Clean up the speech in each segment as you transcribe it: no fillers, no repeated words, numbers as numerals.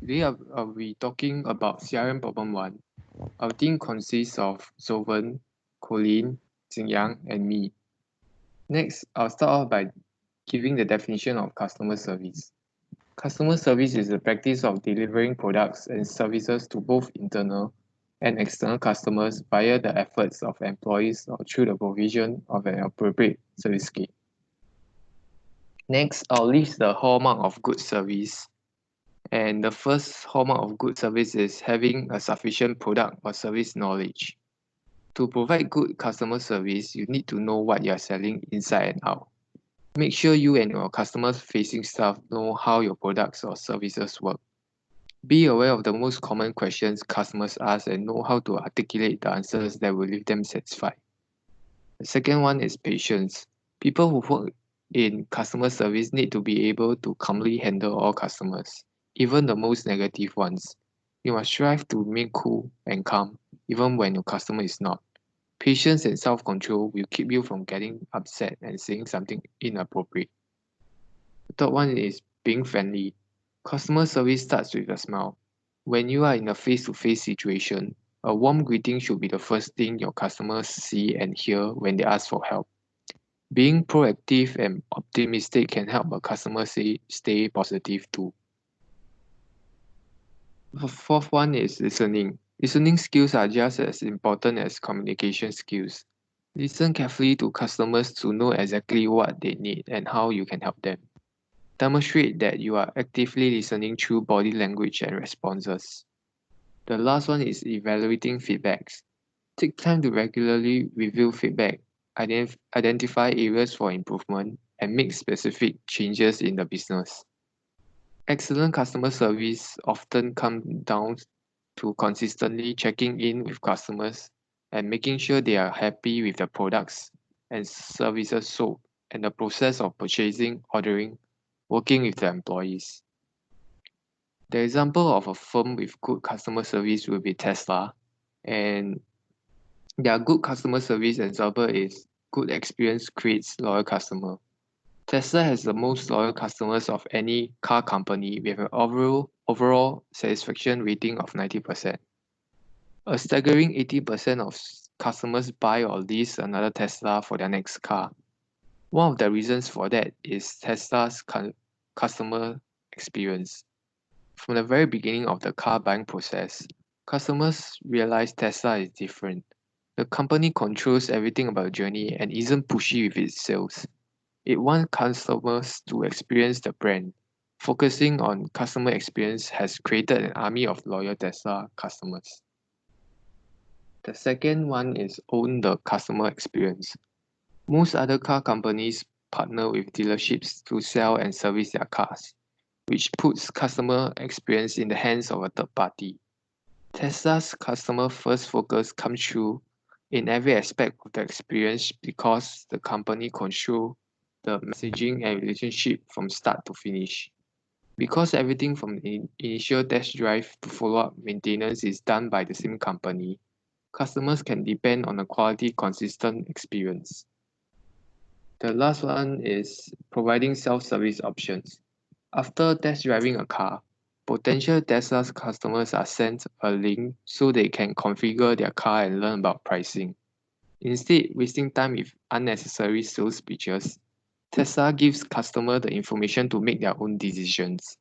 Today I'll be talking about CRM Problem 1. Our team consists of Zoven, Colleen, Jing, and me. Next, I'll start off by giving the definition of customer service. Customer service is the practice of delivering products and services to both internal and external customers via the efforts of employees or through the provision of an appropriate service scheme. Next, I'll list the hallmark of good service. And the first hallmark of good service is having a sufficient product or service knowledge. To provide good customer service, you need to know what you are selling inside and out. Make sure you and your customers facing staff know how your products or services work. Be aware of the most common questions customers ask and know how to articulate the answers that will leave them satisfied. The second one is patience. People who work in customer service need to be able to calmly handle all customers, even the most negative ones. You must strive to remain cool and calm, even when your customer is not. Patience and self-control will keep you from getting upset and saying something inappropriate. The third one is being friendly. Customer service starts with a smile. When you are in a face-to-face situation, a warm greeting should be the first thing your customers see and hear when they ask for help. Being proactive and optimistic can help a customer stay positive too. The fourth one is listening. Listening skills are just as important as communication skills. Listen carefully to customers to know exactly what they need and how you can help them. Demonstrate that you are actively listening through body language and responses. The last one is evaluating feedbacks. Take time to regularly review feedback, identify areas for improvement, and make specific changes in the business. Excellent customer service often comes down to consistently checking in with customers and making sure they are happy with the products and services sold and the process of purchasing, ordering, working with the employees. The example of a firm with good customer service will be Tesla, and their good customer service example is good experience creates loyal customer. Tesla has the most loyal customers of any car company with an overall satisfaction rating of 90%. A staggering 80% of customers buy or lease another Tesla for their next car. One of the reasons for that is Tesla's customer experience. From the very beginning of the car buying process, customers realize Tesla is different. The company controls everything about the journey and isn't pushy with its sales. It wants customers to experience the brand. Focusing on customer experience has created an army of loyal Tesla customers. The second one is own the customer experience. Most other car companies partner with dealerships to sell and service their cars, which puts customer experience in the hands of a third party. Tesla's customer first focus comes through in every aspect of the experience because the company controls the messaging and relationship from start to finish. Because everything from the initial test drive to follow-up maintenance is done by the same company, customers can depend on a quality, consistent experience. The last one is providing self-service options. After test driving a car, potential Tesla's customers are sent a link so they can configure their car and learn about pricing. Instead, wasting time with unnecessary sales pitches, Tesla gives customers the information to make their own decisions.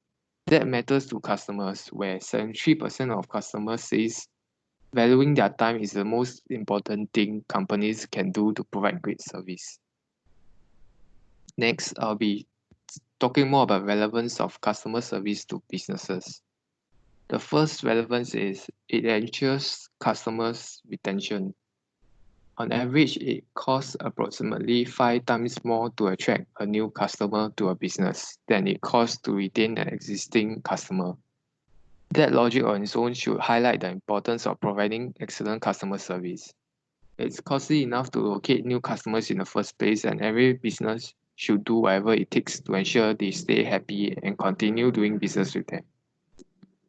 That matters to customers, where 73% of customers says valuing their time is the most important thing companies can do to provide great service. Next, I'll be talking more about relevance of customer service to businesses. The first relevance is it ensures customers' retention. On average, it costs approximately 5 times more to attract a new customer to a business than it costs to retain an existing customer. That logic on its own should highlight the importance of providing excellent customer service. It's costly enough to locate new customers in the first place, and every business should do whatever it takes to ensure they stay happy and continue doing business with them.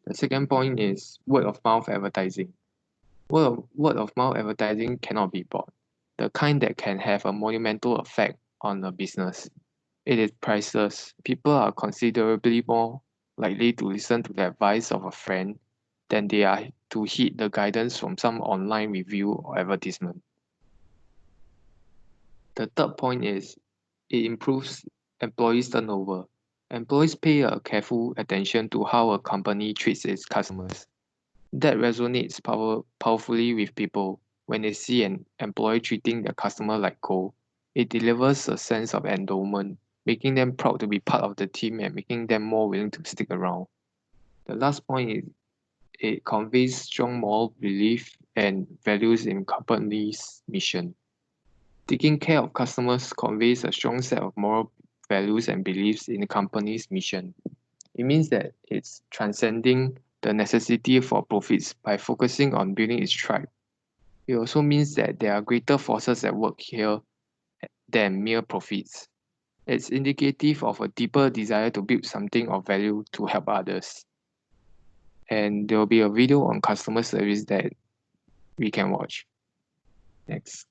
The second point is word of mouth advertising. Word of mouth advertising cannot be bought, the kind that can have a monumental effect on a business. It is priceless. People are considerably more likely to listen to the advice of a friend than they are to heed the guidance from some online review or advertisement. The third point is it improves employees' turnover. Employees pay a careful attention to how a company treats its customers. That resonates powerfully with people when they see an employee treating their customer like gold. It delivers a sense of endowment, making them proud to be part of the team and making them more willing to stick around. The last point is it conveys strong moral belief and values in company's mission. Taking care of customers conveys a strong set of moral values and beliefs in the company's mission. It means that it's transcending the necessity for profits by focusing on building its tribe. It also means that there are greater forces at work here than mere profits. It's indicative of a deeper desire to build something of value to help others. And there will be a video on customer service that we can watch. Next.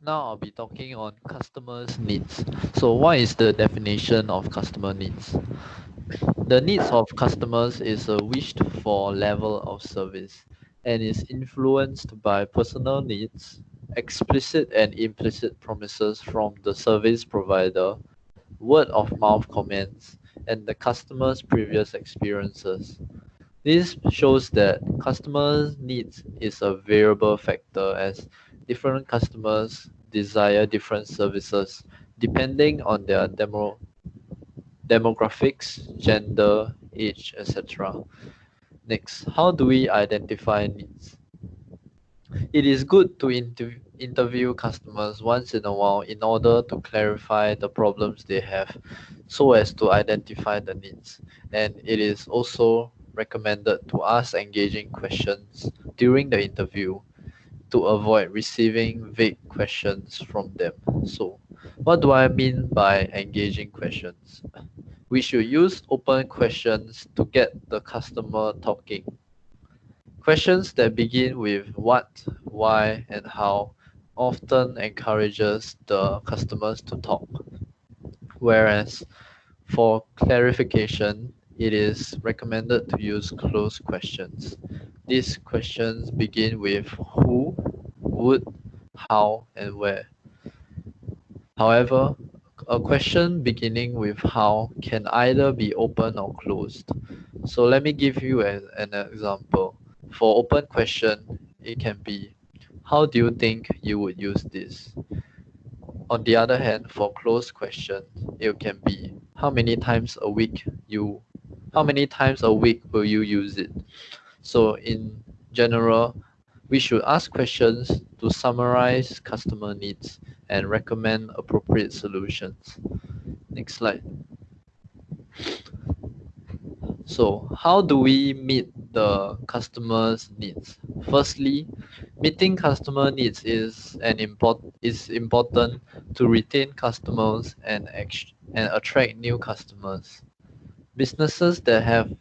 Now I'll be talking on customers' needs. So what is the definition of customer needs? The needs of customers is a wished for level of service and is influenced by personal needs, explicit and implicit promises from the service provider, word of mouth comments, and the customer's previous experiences. This shows that customers' needs is a variable factor as different customers desire different services depending on their demographics, gender, age, etc. Next, how do we identify needs? It is good to interview customers once in a while in order to clarify the problems they have so as to identify the needs. And it is also recommended to ask engaging questions during the interview to avoid receiving vague questions from them. So, what do I mean by engaging questions? We should use open questions to get the customer talking. Questions that begin with what, why, and how often encourages the customers to talk. Whereas for clarification, it is recommended to use closed questions. These questions begin with who, would, how, and where. However, a question beginning with how can either be open or closed. So let me give you an example. For open question, it can be, how do you think you would use this? On the other hand, for closed question, it can be, how many times a week will you use it? So in general, we should ask questions to summarize customer needs and recommend appropriate solutions. Next slide. So how do we meet the customer's needs? Firstly, meeting customer needs is important to retain customers and attract new customers. Businesses that have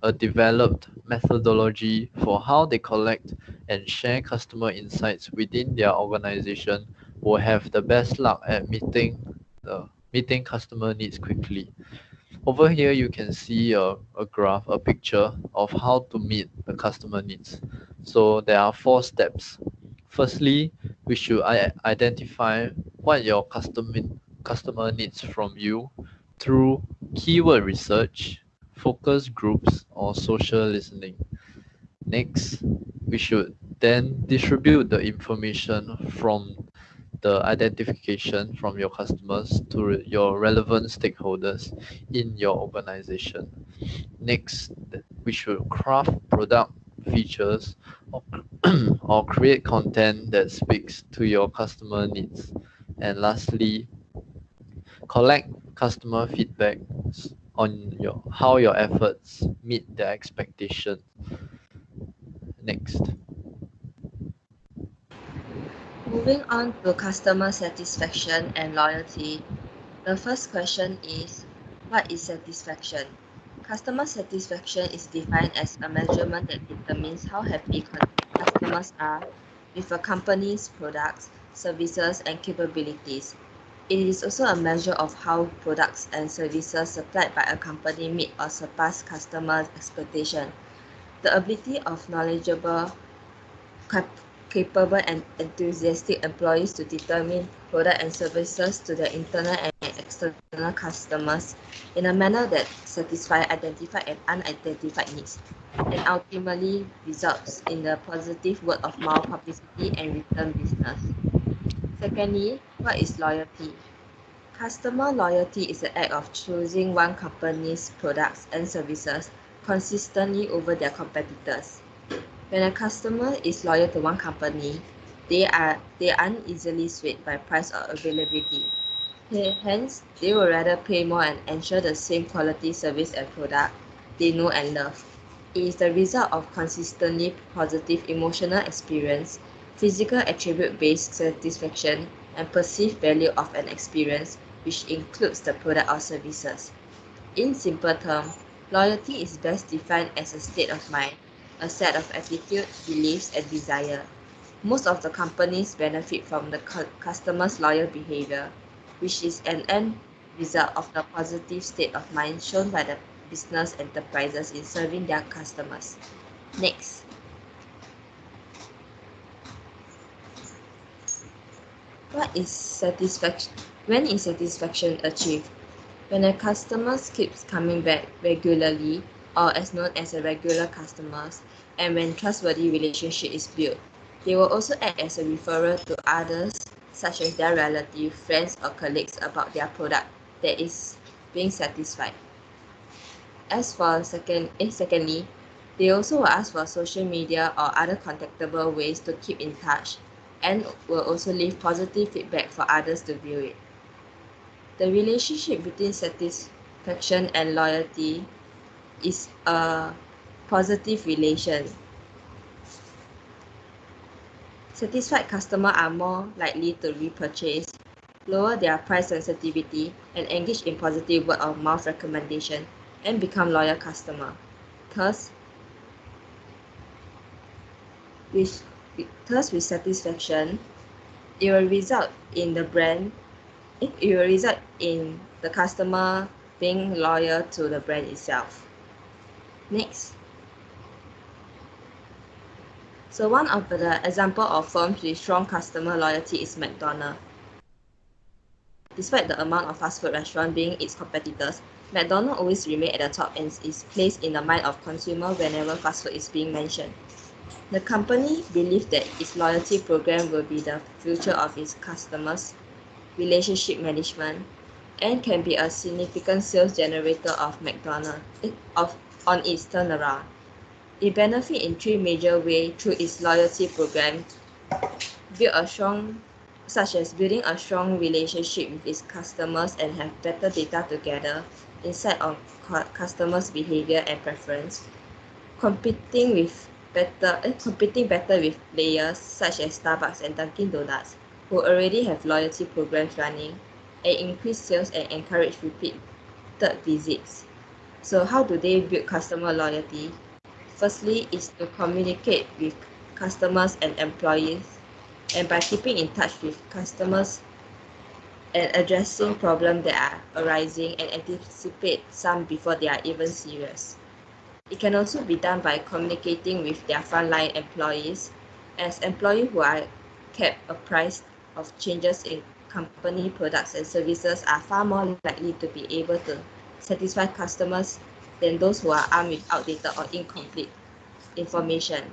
a developed methodology for how they collect and share customer insights within their organization will have the best luck at meeting customer needs quickly. Over here, you can see a graph, a picture of how to meet the customer needs. So there are 4 steps. Firstly, we should identify what your customer needs from you through keyword research, focus groups, or social listening. Next, we should then distribute the information from the identification from your customers to your relevant stakeholders in your organization. Next, we should craft product features or, or create content that speaks to your customer needs. And lastly, collect customer feedback on how your efforts meet their expectations. Next. Moving on to customer satisfaction and loyalty, the first question is, what is satisfaction? Customer satisfaction is defined as a measurement that determines how happy customers are with a company's products, services, and capabilities. It is also a measure of how products and services supplied by a company meet or surpass customer expectation. The ability of knowledgeable, capable and enthusiastic employees to determine product and services to their internal and external customers in a manner that satisfies identified and unidentified needs, and ultimately results in the positive word of mouth publicity and return business. Secondly, what is loyalty? Customer loyalty is the act of choosing one company's products and services consistently over their competitors. When a customer is loyal to one company, they aren't easily swayed by price or availability. Hence, they will rather pay more and ensure the same quality service and product they know and love. It is the result of consistently positive emotional experience, physical attribute-based satisfaction, and perceived value of an experience, which includes the product or services. In simple terms, loyalty is best defined as a state of mind, a set of attitude, beliefs, and desire. Most of the companies benefit from the customer's loyal behavior, which is an end result of the positive state of mind shown by the business enterprises in serving their customers. Next. What is satisfaction? When is satisfaction achieved? When a customer keeps coming back regularly, or as known as a regular customers, and when trustworthy relationship is built, they will also act as a referrer to others, such as their relative, friends, or colleagues about their product that is being satisfied. As for secondly, they also will ask for social media or other contactable ways to keep in touch, and will also leave positive feedback for others to view it. The relationship between satisfaction and loyalty is a positive relation. Satisfied customers are more likely to repurchase, lower their price sensitivity, and engage in positive word of mouth recommendation and become loyal customers. Thus, with satisfaction, it will result in the customer being loyal to the brand itself. Next. So one of the example of firms with strong customer loyalty is McDonald's. Despite the amount of fast food restaurants being its competitors, McDonald's always remains at the top and is placed in the mind of consumers whenever fast food is being mentioned. The company believes that its loyalty program will be the future of its customers' relationship management and can be a significant sales generator of McDonald's on its turnaround. It benefits in three major ways through its loyalty program, such as building a strong relationship with its customers and have better data to gather insight on customers' behavior and preference, competing better with players such as Starbucks and Dunkin' Donuts, who already have loyalty programs running, and increase sales and encourage repeated visits. So how do they build customer loyalty? Firstly is to communicate with customers and employees, and by keeping in touch with customers and addressing problems that are arising and anticipate some before they are even serious. It can also be done by communicating with their frontline employees, as employees who are kept apprised of changes in company products and services are far more likely to be able to satisfy customers than those who are armed with outdated or incomplete information.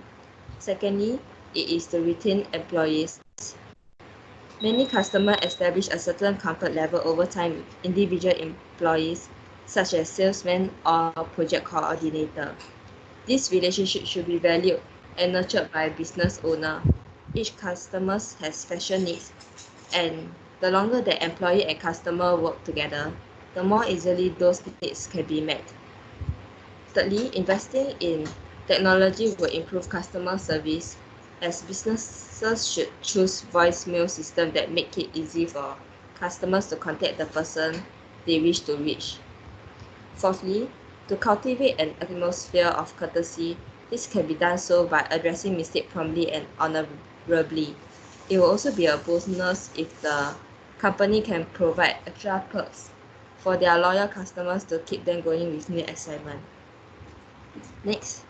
Secondly, it is to retain employees. Many customers establish a certain comfort level over time with individual employees, such as salesmen or project coordinator. This relationship should be valued and nurtured by a business owner. Each customer has special needs, and the longer the employee and customer work together, the more easily those needs can be met. Thirdly, investing in technology will improve customer service, as businesses should choose voicemail systems that make it easy for customers to contact the person they wish to reach. Fourthly, to cultivate an atmosphere of courtesy, this can be done so by addressing mistakes promptly and honorably. It will also be a bonus if the company can provide extra perks for their loyal customers to keep them going with new excitement. Next.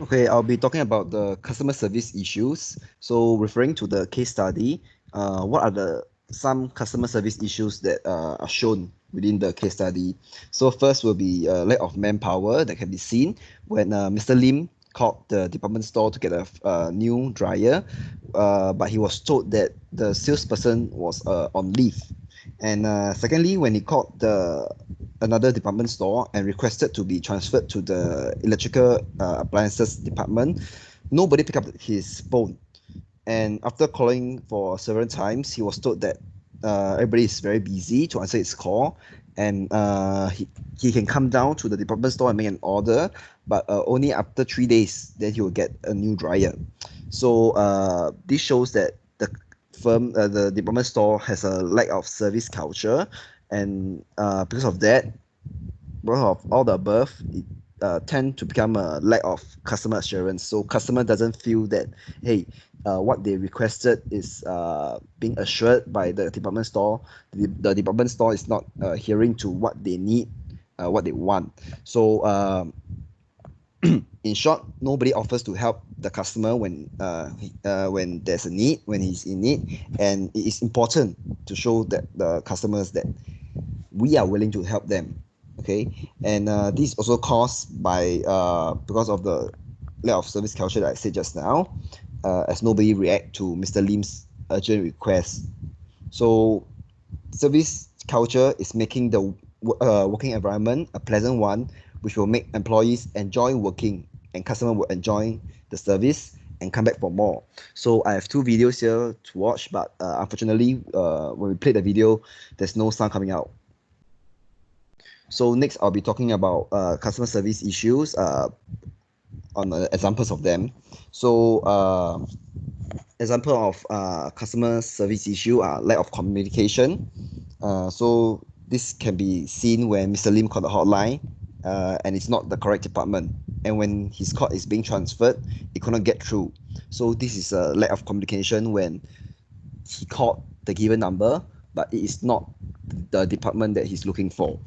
Okay, I'll be talking about the customer service issues. So referring to the case study, what are the some customer service issues that are shown within the case study? So first will be lack of manpower that can be seen when Mr. Lim called the department store to get a new dryer, but he was told that the salesperson was on leave. And secondly, when he called another department store and requested to be transferred to the electrical appliances department, nobody picked up his phone. And after calling for several times, he was told that everybody is very busy to answer his call, and he can come down to the department store and make an order, but only after 3 days, then he will get a new dryer. So this shows that the department store has a lack of service culture, and because of that, because of all the above, it tend to become a lack of customer assurance. So customer doesn't feel that, hey, what they requested is being assured by the department store. The department store is not hearing to what they need, what they want. So in short, nobody offers to help the customer when there's a need, when he's in need, and it is important to show that the customers that we are willing to help them. Okay, and this is also caused by because of the lack of service culture that I said just now, as nobody react to Mr. Lim's urgent request. So service culture is making the working environment a pleasant one, which will make employees enjoy working and customer will enjoy the service and come back for more. So I have two videos here to watch, but unfortunately, when we play the video, there's no sound coming out. So next, I'll be talking about customer service issues on examples of them. So example of customer service issue are lack of communication. So this can be seen when Mr. Lim called the hotline and it's not the correct department. And when his call is being transferred, it could not get through. So this is a lack of communication when he called the given number, but it is not the department that he's looking for.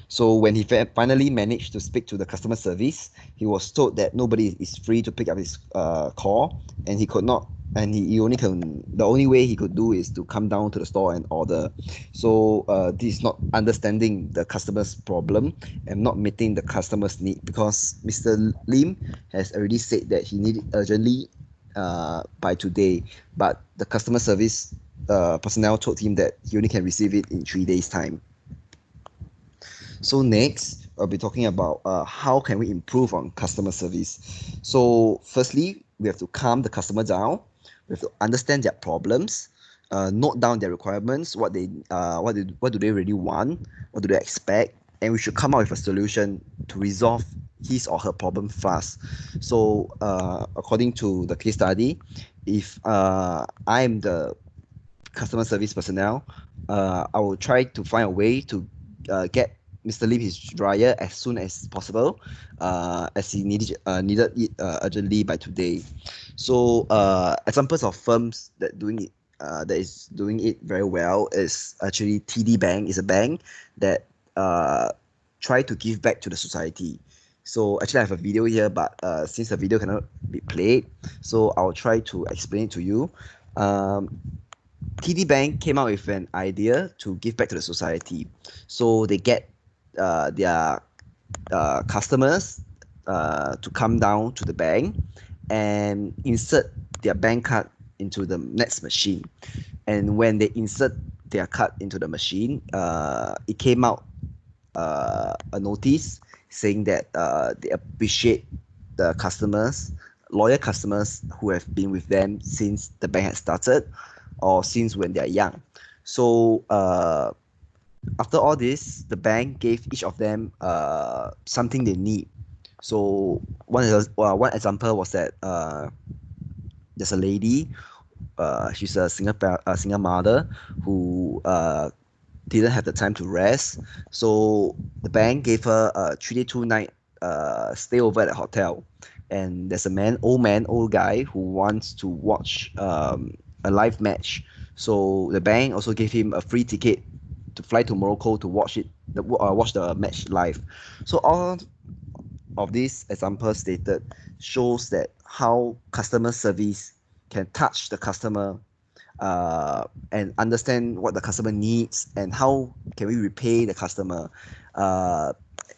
So when he finally managed to speak to the customer service, he was told that nobody is free to pick up his call, and he could not. And he only can. The only way he could do is to come down to the store and order. So this is not understanding the customer's problem and not meeting the customer's need, because Mr. Lim has already said that he needed urgently by today, but the customer service personnel told him that he only can receive it in 3 days' time. So next, I'll be talking about how can we improve on customer service. So firstly, we have to calm the customer down. We have to understand their problems, note down their requirements, what do they really want, what do they expect, and we should come up with a solution to resolve his or her problem fast. So according to the case study, if I am the customer service personnel, I will try to find a way to get Mr. Lim his dryer as soon as possible, as he needed it urgently by today. So examples of firms that is doing it very well is actually TD Bank. Is a bank that try to give back to the society. So actually I have a video here, but since the video cannot be played, so I'll try to explain it to you. TD Bank came out with an idea to give back to the society. So they get their customers to come down to the bank and insert their bank card into the next machine. And when they insert their card into the machine, it came out a notice saying that they appreciate the customers, loyal customers who have been with them since the bank has started or since when they are young. So after all this, the bank gave each of them something they need. So one example was that there's a lady, she's a single mother who didn't have the time to rest. So the bank gave her a 3-day 2-night stay over at the hotel. And there's a old guy who wants to watch a live match. So the bank also gave him a free ticket to fly to Morocco to watch the match live. So all of these examples stated shows that how customer service can touch the customer and understand what the customer needs and how can we repay the customer,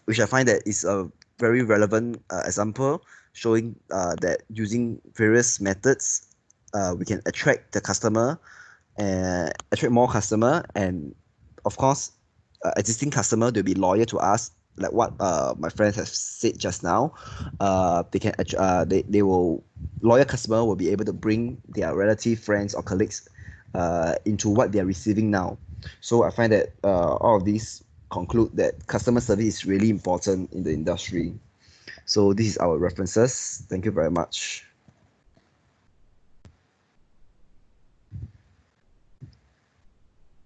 which I find that is a very relevant example showing that using various methods we can attract the customer and attract more customer, and of course existing customer they'll be loyal to us like what my friends have said just now. They will loyal customer will be able to bring their relative friends or colleagues into what they are receiving now. So I find that all of these conclude that customer service is really important in the industry. So this is our references. Thank you very much.